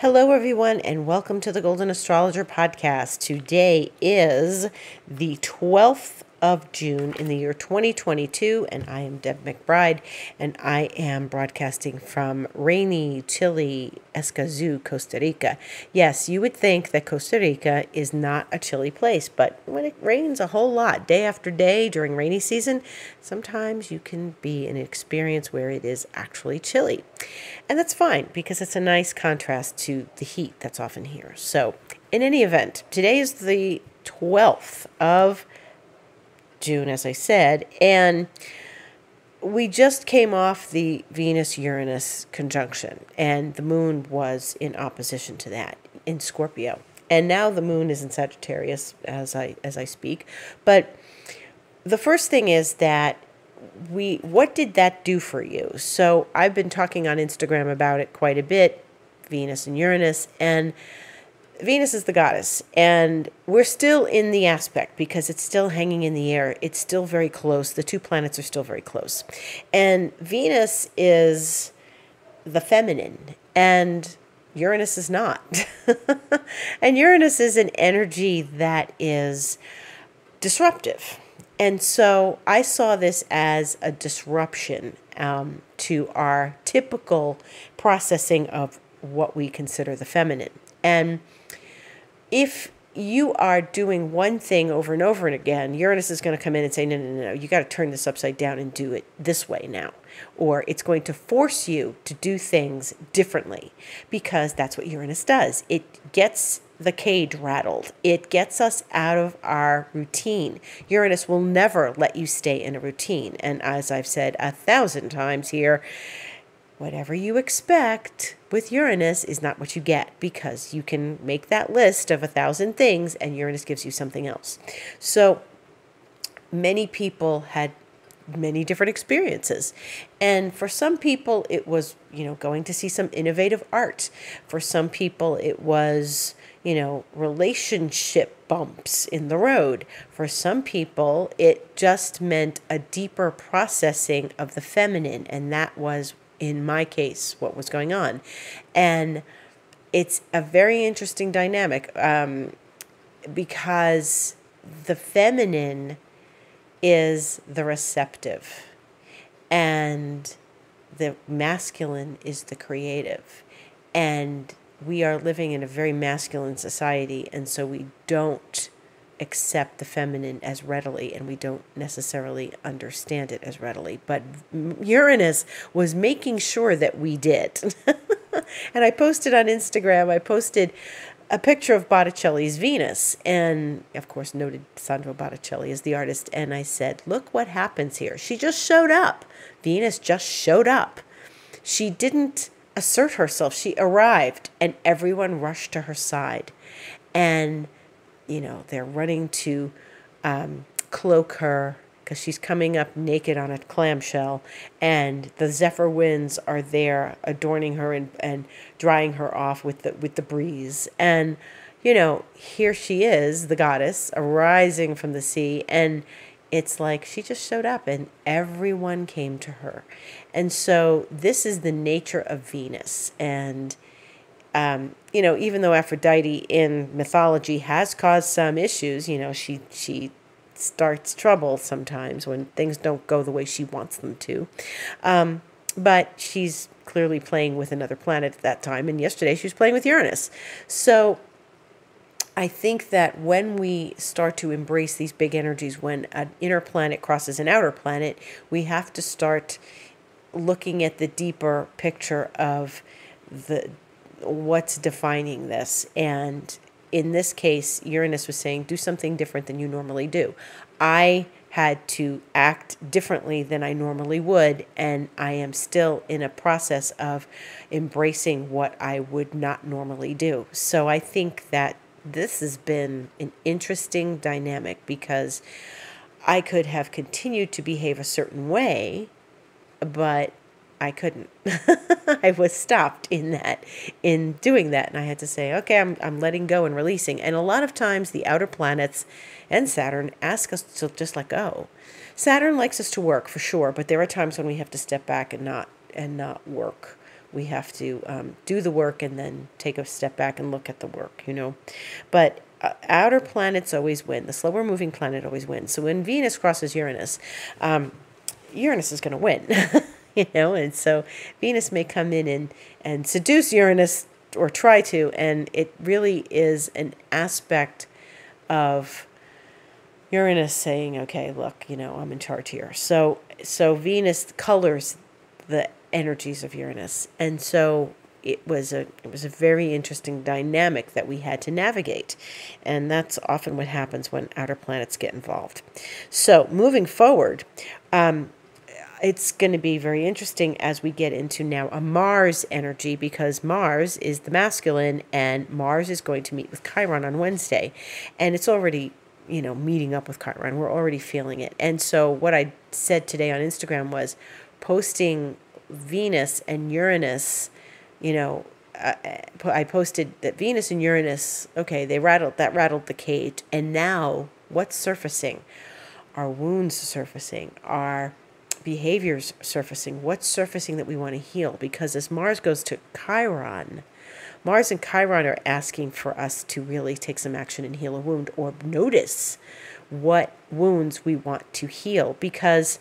Hello, everyone, and welcome to the Golden Astrologer Podcast. Today is the 12th of June in the year 2022, and I am Deb McBride, and I am broadcasting from rainy, chilly Escazú, Costa Rica. Yes, you would think that Costa Rica is not a chilly place, but when it rains a whole lot, day after day during rainy season, sometimes you can be in an experience where it is actually chilly. And that's fine because it's a nice contrast to the heat that's often here. So, in any event, today is the 12th of June, as I said, and we just came off the Venus-Uranus conjunction, and the moon was in opposition to that in Scorpio. And now the moon is in Sagittarius as I speak. But the first thing is that what did that do for you? So I've been talking on Instagram about it quite a bit, Venus and Uranus, and Venus is the goddess, and we're still in the aspect because it's still hanging in the air. It's still very close. The two planets are still very close. And Venus is the feminine, and Uranus is not. And Uranus is an energy that is disruptive. And so I saw this as a disruption to our typical processing of what we consider the feminine. And if you are doing one thing over and over and again, Uranus is going to come in and say, no, you got to turn this upside down and do it this way now. Or it's going to force you to do things differently because that's what Uranus does. It gets the cage rattled. It gets us out of our routine. Uranus will never let you stay in a routine. And as I've said 1,000 times here, whatever you expect with Uranus is not what you get, because you can make that list of 1,000 things and Uranus gives you something else. So many people had many different experiences. And for some people, it was, going to see some innovative art. For some people, it was, relationship bumps in the road. For some people, it just meant a deeper processing of the feminine. And that was, in my case, what was going on. And it's a very interesting dynamic because the feminine is the receptive and the masculine is the creative. And we are living in a very masculine society, and so we don't accept the feminine as readily, and we don't necessarily understand it as readily. But Uranus was making sure that we did. And I posted on Instagram, a picture of Botticelli's Venus, and of course noted Sandro Botticelli as the artist, and I said, look what happens here. She just showed up. Venus just showed up. She didn't assert herself. She arrived, and everyone rushed to her side. And they're running to cloak her because she's coming up naked on a clamshell, and the zephyr winds are there adorning her and drying her off with the breeze. And, here she is, the goddess, arising from the sea, and it's like she just showed up and everyone came to her. And so this is the nature of Venus. And even though Aphrodite in mythology has caused some issues, she starts trouble sometimes when things don't go the way she wants them to. But she's clearly playing with another planet at that time. And yesterday she was playing with Uranus. So I think that when we start to embrace these big energies, when an inner planet crosses an outer planet, we have to start looking at the deeper picture of what's defining this. And in this case, Uranus was saying, do something different than you normally do. I had to act differently than I normally would, and I am still in a process of embracing what I would not normally do. So I think that this has been an interesting dynamic because I could have continued to behave a certain way, but I couldn't. I was stopped in doing that. And I had to say, okay, I'm letting go and releasing. And a lot of times the outer planets and Saturn ask us to just let go. Saturn likes us to work for sure, but there are times when we have to step back and not work we have to do the work and then take a step back and look at the work, But outer planets always win. The slower moving planet always wins. So when Venus crosses Uranus, Uranus is going to win, and so Venus may come in and seduce Uranus or try to, and it really is an aspect of Uranus saying, okay, look, I'm in charge here. So Venus colors the energies of Uranus. And so it was a very interesting dynamic that we had to navigate. And that's often what happens when outer planets get involved. So moving forward, it's going to be very interesting as we get into now a Mars energy, because Mars is the masculine and Mars is going to meet with Chiron on Wednesday. And it's already, meeting up with Chiron. We're already feeling it. And so what I said today on Instagram was posting Venus and Uranus, I posted that Venus and Uranus, okay, that rattled the cage. And now what's surfacing? Our wounds surfacing, our behaviors surfacing, what's surfacing that we want to heal. Because as Mars goes to Chiron, Mars and Chiron are asking for us to really take some action and heal a wound, or notice what wounds we want to heal. Because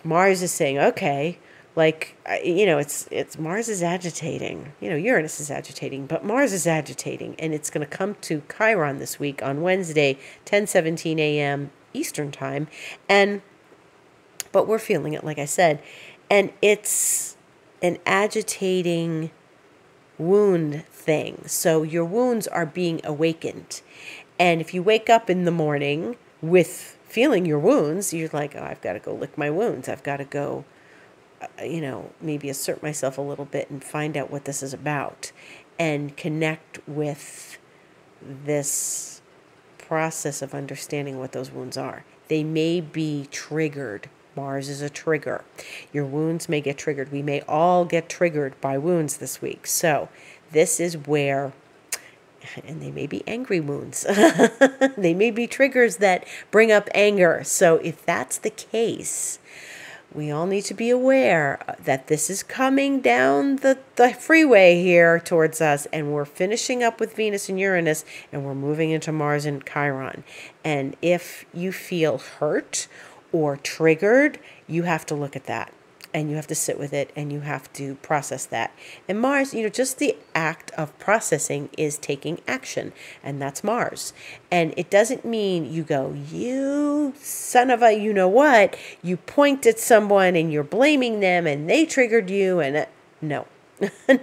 Mars is saying, okay, it's Mars is agitating, Uranus is agitating, but Mars is agitating, and it's going to come to Chiron this week on Wednesday, 10:17 a.m. Eastern time. But we're feeling it, like I said, and it's an agitating wound thing. So your wounds are being awakened. And if you wake up in the morning with feeling your wounds, you're like, oh, I've got to go lick my wounds. I've got to go, maybe assert myself a little bit and find out what this is about and connect with this process of understanding what those wounds are. They may be triggered. Mars is a trigger. Your wounds may get triggered. We may all get triggered by wounds this week. So this is where, and they may be angry wounds. They may be triggers that bring up anger. So if that's the case, we all need to be aware that this is coming down the freeway here towards us, and we're finishing up with Venus and Uranus, and we're moving into Mars and Chiron. And if you feel hurt or triggered, you have to look at that, and you have to sit with it, and you have to process that. And Mars, just the act of processing is taking action, and that's Mars. And it doesn't mean you go, you son of a you-know-what, you point at someone and you're blaming them and they triggered you, and no.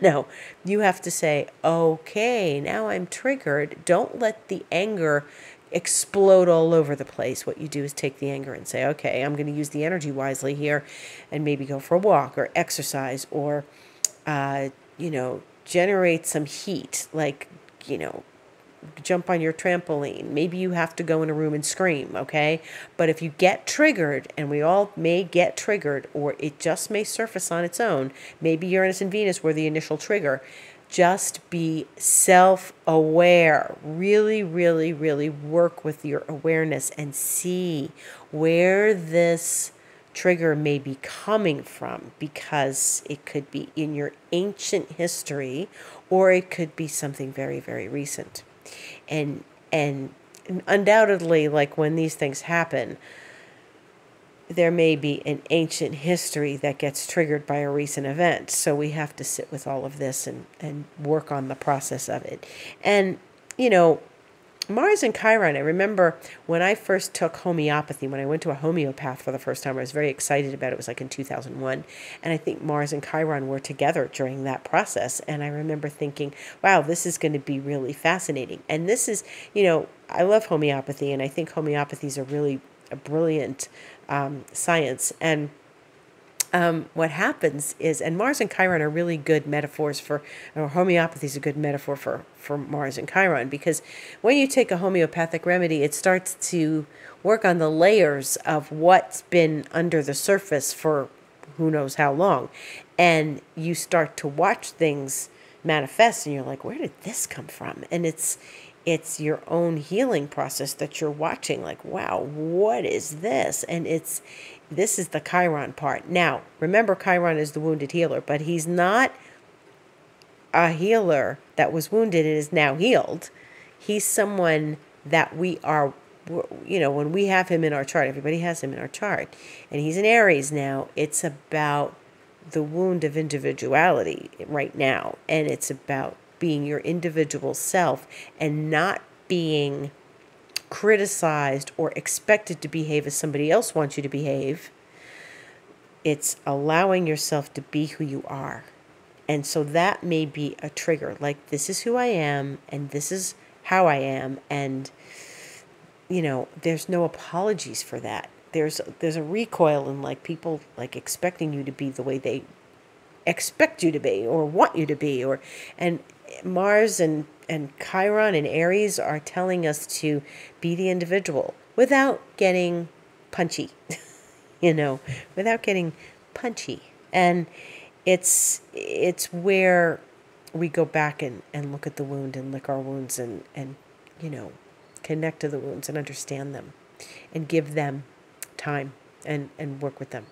No, you have to say, okay, now I'm triggered. Don't let the anger explode all over the place. What you do is take the anger and say, okay, I'm going to use the energy wisely here, and maybe go for a walk or exercise, or generate some heat, jump on your trampoline. Maybe you have to go in a room and scream, okay? But if you get triggered, and we all may get triggered, or it just may surface on its own, maybe Uranus and Venus were the initial trigger, just be self-aware. Really, really, really work with your awareness and see where this trigger may be coming from, because it could be in your ancient history, or it could be something very, very recent. And undoubtedly, when these things happen, there may be an ancient history that gets triggered by a recent event. So we have to sit with all of this and work on the process of it. And, Mars and Chiron, I remember when I first took homeopathy, when I went to a homeopath for the first time, I was very excited about it. It was in 2001. And I think Mars and Chiron were together during that process. And I remember thinking, wow, this is going to be really fascinating. And this is, I love homeopathy, and I think homeopathy is a brilliant science. And what happens is, and Mars and Chiron are really good metaphors or homeopathy is a good metaphor for Mars and Chiron, because when you take a homeopathic remedy, it starts to work on the layers of what's been under the surface for who knows how long. And you start to watch things manifest, and you're like, where did this come from? And it's your own healing process that you're watching, wow, what is this? And this is the Chiron part. Now, remember, Chiron is the wounded healer, but he's not a healer that was wounded and is now healed. He's someone that we are, when we have him in our chart, everybody has him in our chart, and he's in Aries now, it's about the wound of individuality right now. And it's about being your individual self and not being criticized or expected to behave as somebody else wants you to behave. It's allowing yourself to be who you are. And so that may be a trigger, like, this is who I am and this is how I am. And, there's no apologies for that. There's a recoil in, like, people like expecting you to be the way they expect you to be or want you to be, and Mars and Chiron and Aries are telling us to be the individual without getting punchy, without getting punchy. And it's where we go back and look at the wound and lick our wounds and connect to the wounds and understand them and give them time and work with them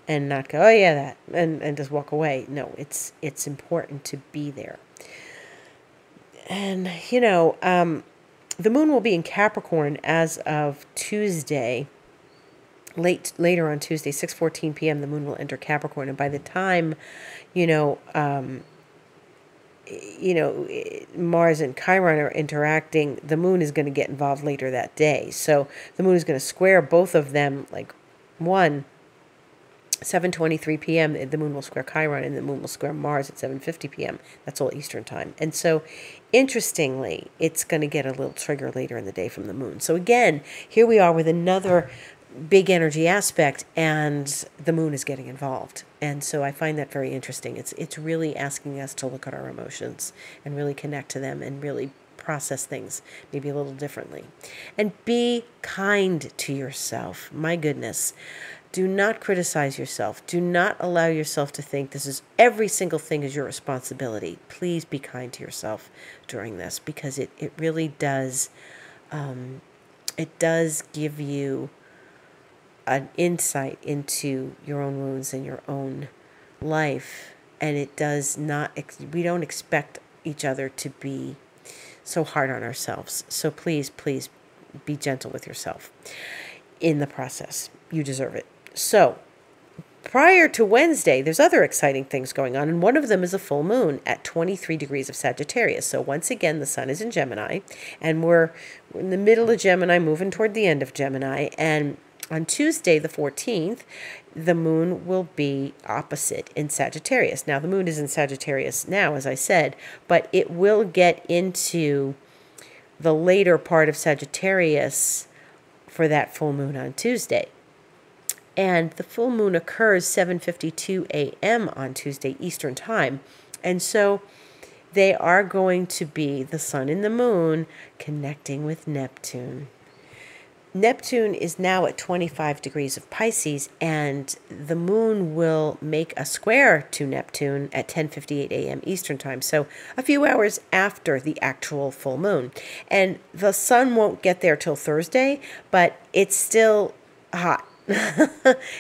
and not go, oh yeah, that, and just walk away. No, it's important to be there. And, the moon will be in Capricorn as of Tuesday, later on Tuesday, 6:14 p.m., the moon will enter Capricorn. And by the time, Mars and Chiron are interacting, the moon is going to get involved later that day. So the moon is going to square both of them, like 7:23 p.m., the moon will square Chiron, and the moon will square Mars at 7:50 p.m. That's all Eastern time. And so, interestingly, it's going to get a little trigger later in the day from the moon. So again, here we are with another big energy aspect, and the moon is getting involved. And so I find that very interesting. It's really asking us to look at our emotions and really connect to them and really process things maybe a little differently. And be kind to yourself. My goodness. Do not criticize yourself. Do not allow yourself to think every single thing is your responsibility. Please be kind to yourself during this, because it really does, it does give you an insight into your own wounds and your own life. And it does not, we don't expect each other to be so hard on ourselves. So please, please be gentle with yourself in the process. You deserve it. So, prior to Wednesday, there's other exciting things going on, and one of them is a full moon at 23 degrees of Sagittarius. So once again, the sun is in Gemini, and we're in the middle of Gemini, moving toward the end of Gemini, and on Tuesday, the 14th, the moon will be opposite in Sagittarius. Now, the moon is in Sagittarius now, as I said, but it will get into the later part of Sagittarius for that full moon on Tuesday. And the full moon occurs 7:52 a.m. on Tuesday Eastern Time. And so they are going to be the sun and the moon connecting with Neptune. Neptune is now at 25 degrees of Pisces, and the moon will make a square to Neptune at 10:58 a.m. Eastern Time, so a few hours after the actual full moon. And the sun won't get there till Thursday, but it's still hot.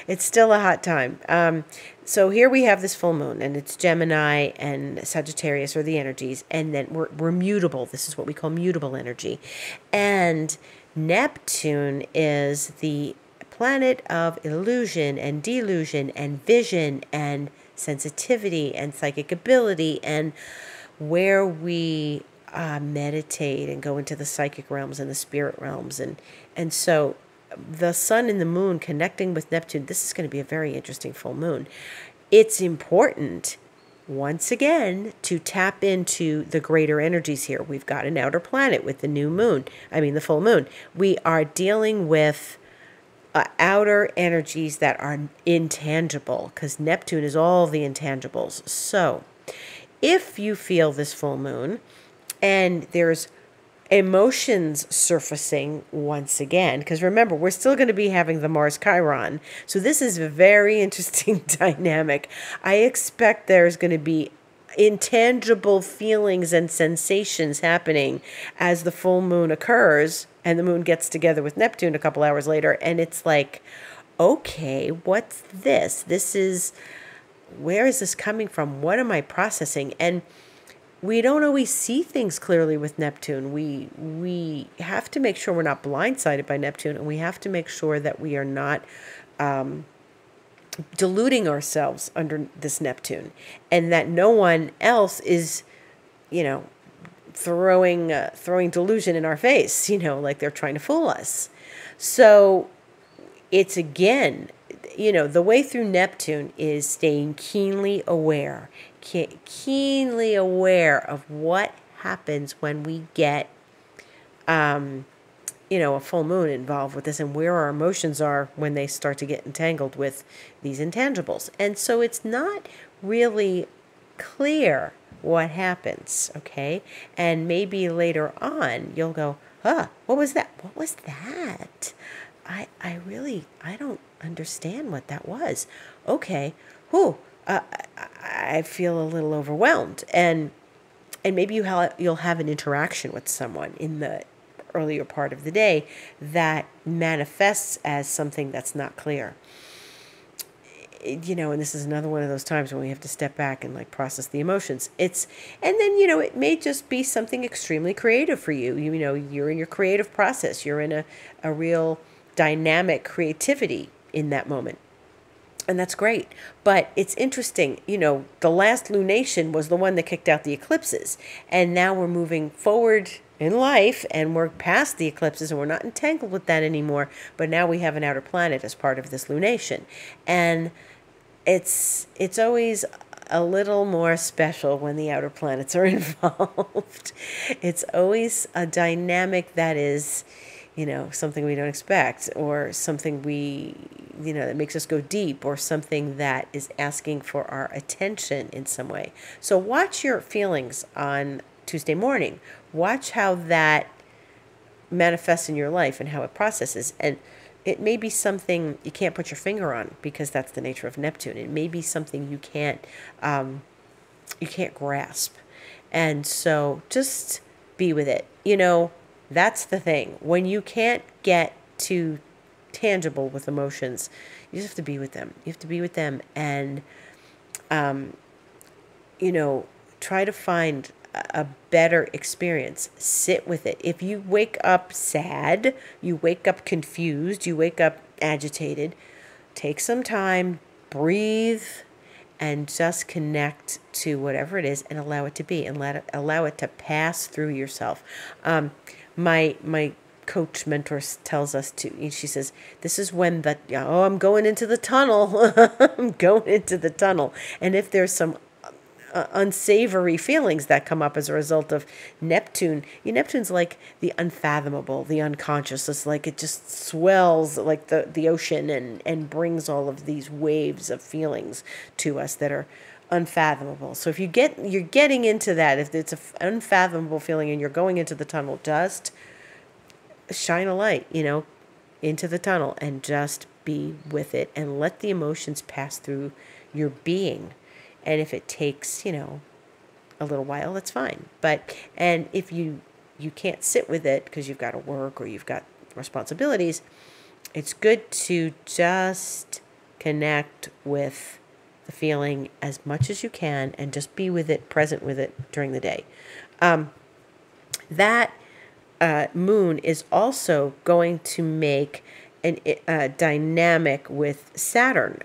It's still a hot time. So here we have this full moon, and it's Gemini and Sagittarius are the energies, and then we're mutable. This is what we call mutable energy. And Neptune is the planet of illusion and delusion and vision and sensitivity and psychic ability, and where we meditate and go into the psychic realms and the spirit realms. And so the sun and the moon connecting with Neptune, this is going to be a very interesting full moon. It's important, once again, to tap into the greater energies here. We've got an outer planet with the the full moon. We are dealing with outer energies that are intangible, because Neptune is all the intangibles. So if you feel this full moon and there's emotions surfacing once again, because remember, we're still going to be having the Mars Chiron. So this is a very interesting dynamic. I expect there's going to be intangible feelings and sensations happening as the full moon occurs and the moon gets together with Neptune a couple hours later. And it's like, okay, what's this? Where is this coming from? What am I processing? And we don't always see things clearly with Neptune. We have to make sure we're not blindsided by Neptune, and we have to make sure that we are not deluding ourselves under this Neptune, and that no one else is, throwing delusion in our face, like they're trying to fool us. So it's, again, the way through Neptune is staying keenly aware of what happens when we get a full moon involved with this, and where our emotions are when they start to get entangled with these intangibles. And so it's not really clear what happens, okay? And maybe later on you'll go, what was that? What was that? I don't understand what that was. Okay, I feel a little overwhelmed. And maybe you'll have an interaction with someone in the earlier part of the day that manifests as something that's not clear. And this is another one of those times when we have to step back and process the emotions. And then it may just be something extremely creative for you. You're in your creative process. You're in a real dynamic creativity in that moment. And that's great. But it's interesting, the last lunation was the one that kicked out the eclipses. And now we're moving forward in life, and we're past the eclipses, and we're not entangled with that anymore. But now we have an outer planet as part of this lunation. And it's always a little more special when the outer planets are involved. It's always a dynamic that is, something we don't expect, or something that makes us go deep, or something that is asking for our attention in some way. So watch your feelings on Tuesday morning. Watch how that manifests in your life and how it processes. And it may be something you can't put your finger on, because that's the nature of Neptune. It may be something you can't grasp. And so just be with it. That's the thing. When you can't get too tangible with emotions, you just have to be with them. You have to be with them and, try to find a better experience. Sit with it. If you wake up sad, you wake up confused, you wake up agitated, take some time, breathe, and just connect to whatever it is and allow it to be, and allow it to pass through yourself. My coach mentor tells us to, she says, this is when I'm going into the tunnel. I'm going into the tunnel. And if there's some unsavory feelings that come up as a result of Neptune, Neptune's like the unfathomable, the unconscious. It's like it just swells like the ocean and brings all of these waves of feelings to us that are unfathomable. So if you're getting into that, if it's an unfathomable feeling and you're going into the tunnel, just shine a light, into the tunnel, and just be with it and let the emotions pass through your being. And if it takes, a little while, that's fine. And if you can't sit with it because you've got to work or you've got responsibilities, it's good to just connect with the feeling as much as you can and just be with it, present with it during the day. That moon is also going to make a dynamic with Saturn.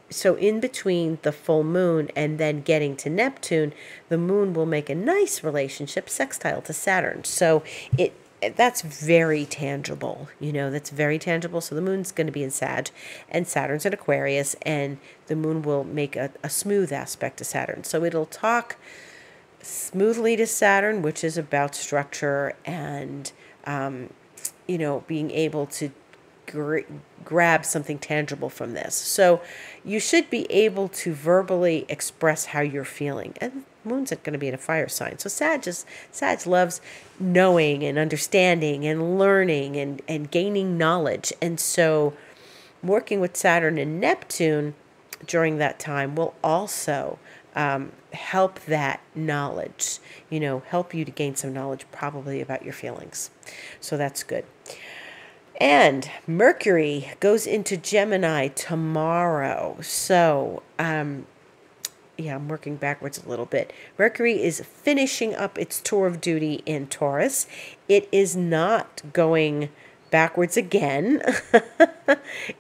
So in between the full moon and then getting to Neptune, the moon will make a nice relationship sextile to Saturn. So that's very tangible, that's very tangible. So the moon's going to be in Sag and Saturn's in Aquarius, and the moon will make a smooth aspect to Saturn. So it'll talk smoothly to Saturn, which is about structure and, being able to grab something tangible from this. So you should be able to verbally express how you're feeling. And moon's going to be in a fire sign. So Sag loves knowing and understanding and learning and gaining knowledge. And so working with Saturn and Neptune during that time will also help that knowledge, help you to gain some knowledge probably about your feelings. So that's good. And Mercury goes into Gemini tomorrow. So I'm working backwards a little bit. Mercury is finishing up its tour of duty in Taurus. It is not going backwards again.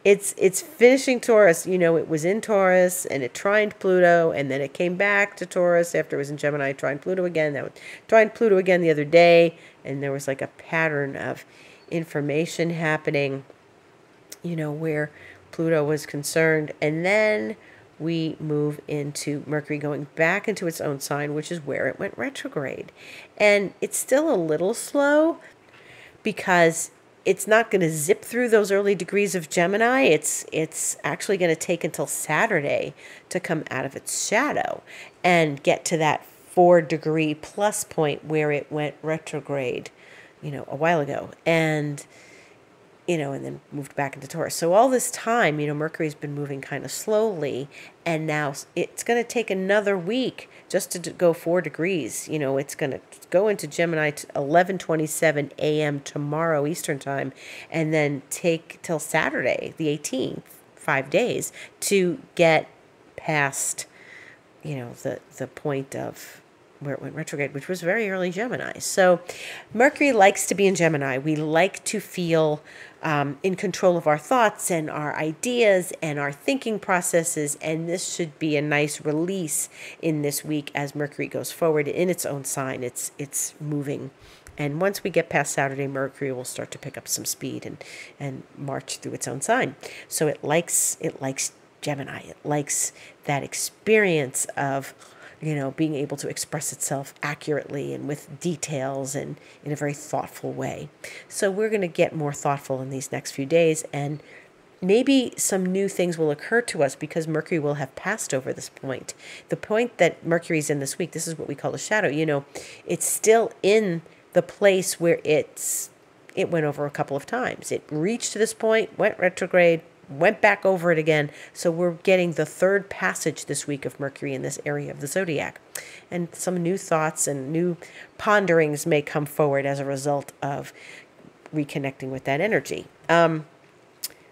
It's finishing Taurus. It was in Taurus and it trined Pluto, and then it came back to Taurus after it was in Gemini, trined Pluto again. That was trined Pluto again the other day, and there was like a pattern of information happening, where Pluto was concerned. And then we move into Mercury going back into its own sign, which is where it went retrograde. And it's still a little slow because it's not going to zip through those early degrees of Gemini. It's actually going to take until Saturday to come out of its shadow and get to that 4-degree plus point where it went retrograde, a while ago. And then moved back into Taurus. So all this time, Mercury's been moving kind of slowly, and now it's going to take another week just to go 4 degrees. It's going to go into Gemini 11:27 a.m. tomorrow Eastern time, and then take till Saturday, the 18th, 5 days, to get past, the point of where it went retrograde, which was very early Gemini. So Mercury likes to be in Gemini. We like to feel in control of our thoughts and our ideas and our thinking processes, and this should be a nice release in this week as Mercury goes forward in its own sign. It's moving. And once we get past Saturday, Mercury will start to pick up some speed and march through its own sign. So it likes Gemini. It likes that experience of being able to express itself accurately and with details and in a very thoughtful way. So we're going to get more thoughtful in these next few days, and maybe some new things will occur to us because Mercury will have passed over this point. The point that Mercury's in this week, this is what we call the shadow. It's still in the place where it went over a couple of times. It reached to this point, went retrograde, went back over it again. So we're getting the third passage this week of Mercury in this area of the zodiac. And some new thoughts and new ponderings may come forward as a result of reconnecting with that energy.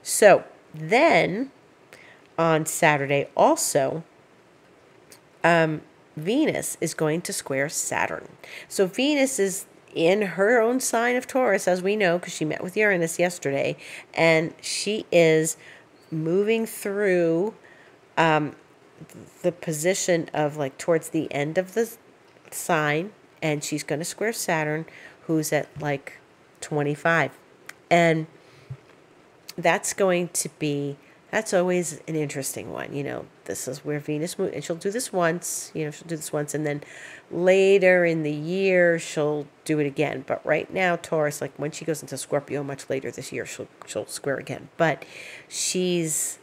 So then on Saturday also, Venus is going to square Saturn. So Venus is in her own sign of Taurus, as we know, because she met with Uranus yesterday, and she is moving through the position of towards the end of the sign, and she's going to square Saturn, who's at 25. And that's always an interesting one. This is where Venus moves, and she'll do this once, and then later in the year, she'll do it again. But right now, Taurus, when she goes into Scorpio much later this year, she'll square again. But she's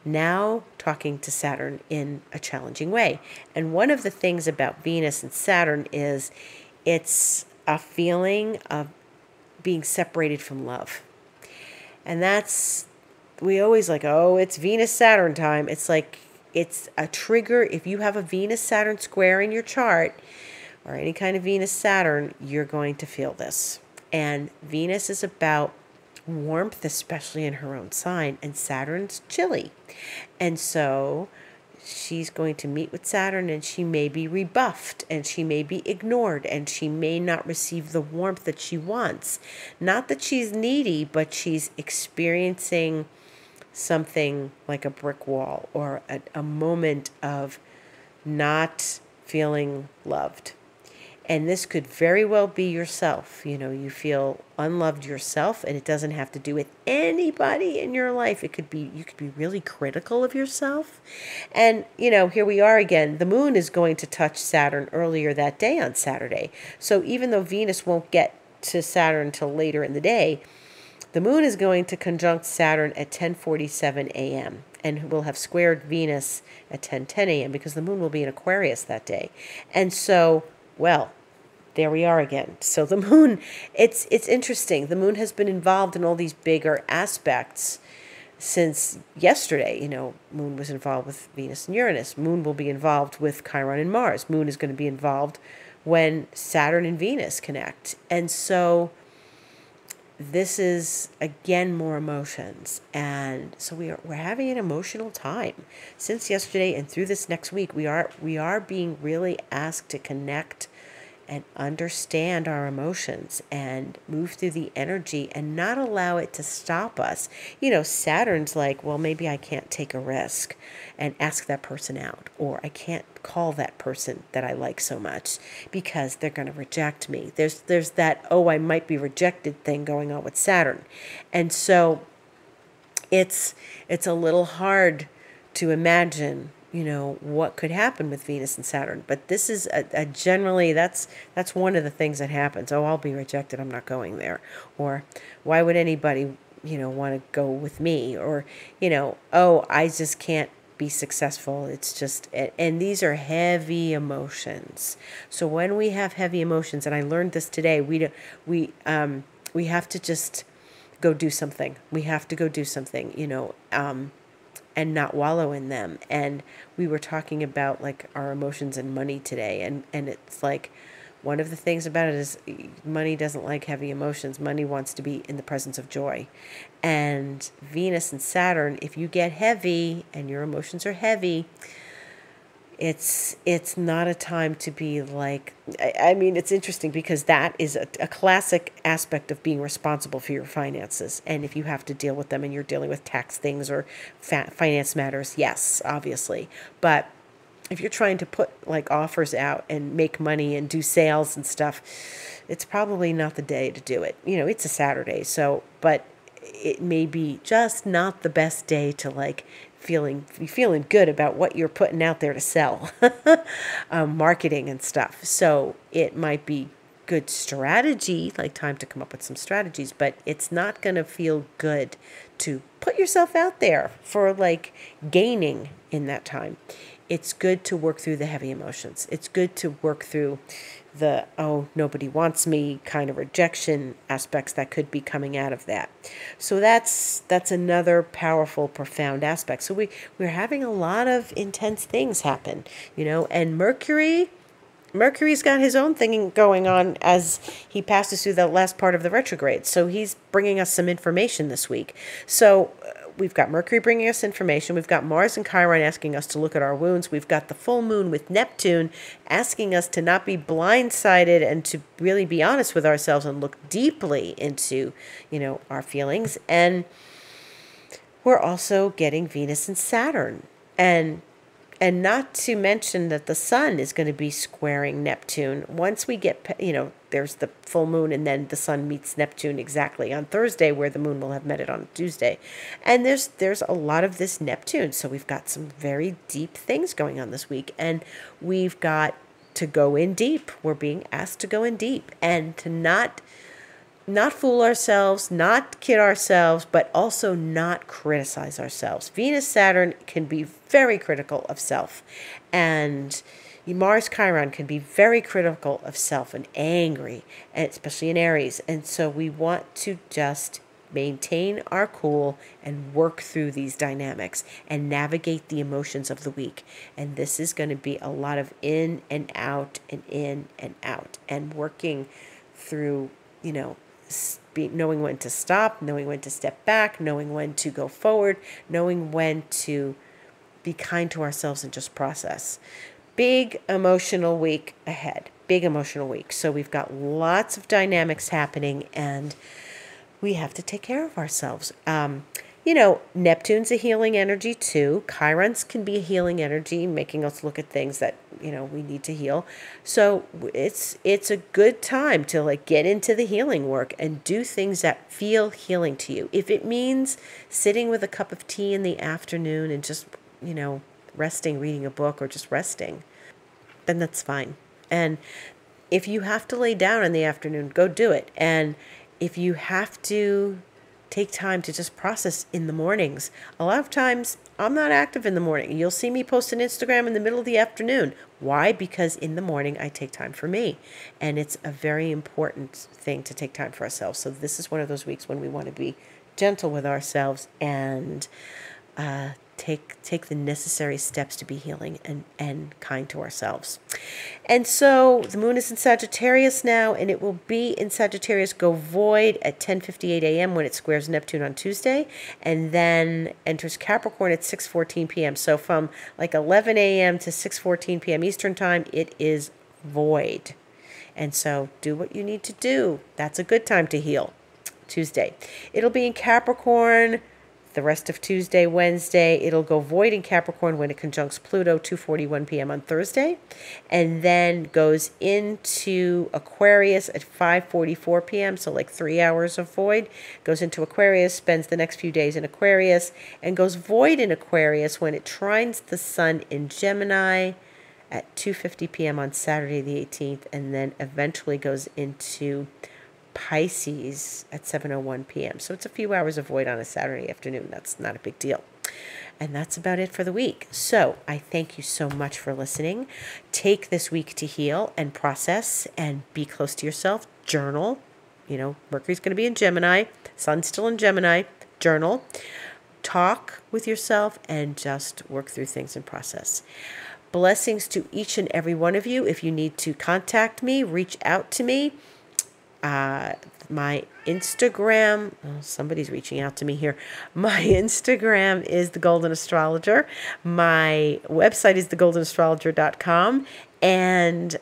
now talking to Saturn in a challenging way. And one of the things about Venus and Saturn is it's a feeling of being separated from love. And we always it's Venus-Saturn time. It's a trigger. If you have a Venus-Saturn square in your chart, or any kind of Venus-Saturn, you're going to feel this. And Venus is about warmth, especially in her own sign, and Saturn's chilly. And so she's going to meet with Saturn, and she may be rebuffed, and she may be ignored, and she may not receive the warmth that she wants. Not that she's needy, but she's experiencing something like a brick wall, or a moment of not feeling loved. And this could very well be yourself. You feel unloved yourself, and it doesn't have to do with anybody in your life. You could be really critical of yourself. And, here we are again. The moon is going to touch Saturn earlier that day on Saturday. So even though Venus won't get to Saturn until later in the day, the moon is going to conjunct Saturn at 10:47 a.m. and will have squared Venus at 10:10 a.m. because the moon will be in Aquarius that day. And so, there we are again. So the moon, it's interesting. The moon has been involved in all these bigger aspects since yesterday. Moon was involved with Venus and Uranus. Moon will be involved with Chiron and Mars. Moon is going to be involved when Saturn and Venus connect. And so this is again more emotions, and so we're having an emotional time since yesterday and through this next week. We are being really asked to connect and understand our emotions and move through the energy and not allow it to stop us. Saturn's like, well, maybe I can't take a risk and ask that person out, or I can't call that person that I like so much because they're going to reject me. There's that, oh, I might be rejected thing going on with Saturn. And so it's a little hard to imagine what could happen with Venus and Saturn. But this is a generally, that's one of the things that happens. Oh, I'll be rejected, I'm not going there. Or why would anybody, want to go with me? Or, oh, I just can't be successful. It's just, and these are heavy emotions. So when we have heavy emotions, and I learned this today, we have to just go do something. We have to go do something, and not wallow in them. And we were talking about like our emotions and money today. And it's like, one of the things about it is money doesn't like heavy emotions. Money wants to be in the presence of joy. And Venus and Saturn, if you get heavy and your emotions are heavy, it's not a time to be like, I mean, it's interesting because that is a classic aspect of being responsible for your finances. And if you have to deal with them and you're dealing with tax things or finance matters, yes, obviously. But if you're trying to put like offers out and make money and do sales and stuff, it's probably not the day to do it. It's a Saturday, so, but it may be just not the best day to like feeling good about what you're putting out there to sell, marketing and stuff. So it might be good strategy, like time to come up with some strategies, but it's not going to feel good to put yourself out there for like gaining in that time. It's good to work through the heavy emotions. It's good to work through the, oh, nobody wants me kind of rejection aspects that could be coming out of that. So that's another powerful, profound aspect. So we're having a lot of intense things happen, and Mercury's got his own thing going on as he passes through the last part of the retrograde. So he's bringing us some information this week. So we've got Mercury bringing us information. We've got Mars and Chiron asking us to look at our wounds. We've got the full moon with Neptune asking us to not be blindsided and to really be honest with ourselves and look deeply into, our feelings. And we're also getting Venus and Saturn. And not to mention that the sun is going to be squaring Neptune. Once we get, there's the full moon and then the sun meets Neptune exactly on Thursday, where the moon will have met it on Tuesday. And there's a lot of this Neptune. So we've got some very deep things going on this week. And we've got to go in deep. We're being asked to go in deep and to not fool ourselves, not kid ourselves, but also not criticize ourselves. Venus, Saturn can be very critical of self. And Mars, Chiron can be very critical of self and angry, especially in Aries. And so we want to just maintain our cool and work through these dynamics and navigate the emotions of the week. And this is going to be a lot of in and out and in and out and working through, knowing when to stop, knowing when to step back, knowing when to go forward, knowing when to be kind to ourselves and just process. Big emotional week ahead. Big emotional week. So we've got lots of dynamics happening and we have to take care of ourselves. Neptune's a healing energy too. Chiron's can be a healing energy, making us look at things that, we need to heal. So it's a good time to like get into the healing work and do things that feel healing to you. If it means sitting with a cup of tea in the afternoon and just, resting, reading a book or just resting, then that's fine. And if you have to lay down in the afternoon, go do it. And if you have to take time to just process in the mornings. A lot of times I'm not active in the morning. You'll see me post on Instagram in the middle of the afternoon. Why? Because in the morning I take time for me. And it's a very important thing to take time for ourselves. So this is one of those weeks when we want to be gentle with ourselves and take the necessary steps to be healing and kind to ourselves. And so the moon is in Sagittarius now, and it will be in Sagittarius, go void at 10:58 a.m. when it squares Neptune on Tuesday, and then enters Capricorn at 6:14 p.m. So from like 11 a.m. to 6:14 p.m. Eastern time, it is void. And so do what you need to do. That's a good time to heal. Tuesday. It'll be in Capricorn the rest of Tuesday, Wednesday. It'll go void in Capricorn when it conjuncts Pluto, 2:41 p.m. on Thursday, and then goes into Aquarius at 5:44 p.m., so like 3 hours of void. Goes into Aquarius, spends the next few days in Aquarius, and goes void in Aquarius when it trines the sun in Gemini at 2:50 p.m. on Saturday the 18th, and then eventually goes into Pisces at 7:01 p.m. So it's a few hours of void on a Saturday afternoon. That's not a big deal. And that's about it for the week. So I thank you so much for listening. Take this week to heal and process and be close to yourself. Journal. Mercury's going to be in Gemini. Sun's still in Gemini. Journal. Talk with yourself and just work through things and process. Blessings to each and every one of you. If you need to contact me, reach out to me. My Instagram, somebody's reaching out to me here. My Instagram is the Golden Astrologer. My website is thegoldenastrologer.com. And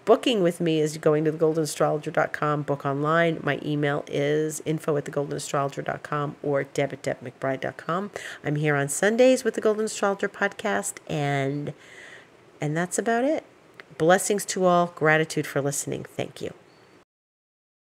booking with me is going to thegoldenastrologer.com, book online. My email is info@thegoldenastrologer.com or deb@debmcbride.com. I'm here on Sundays with the Golden Astrologer Podcast, and that's about it. Blessings to all. Gratitude for listening. Thank you.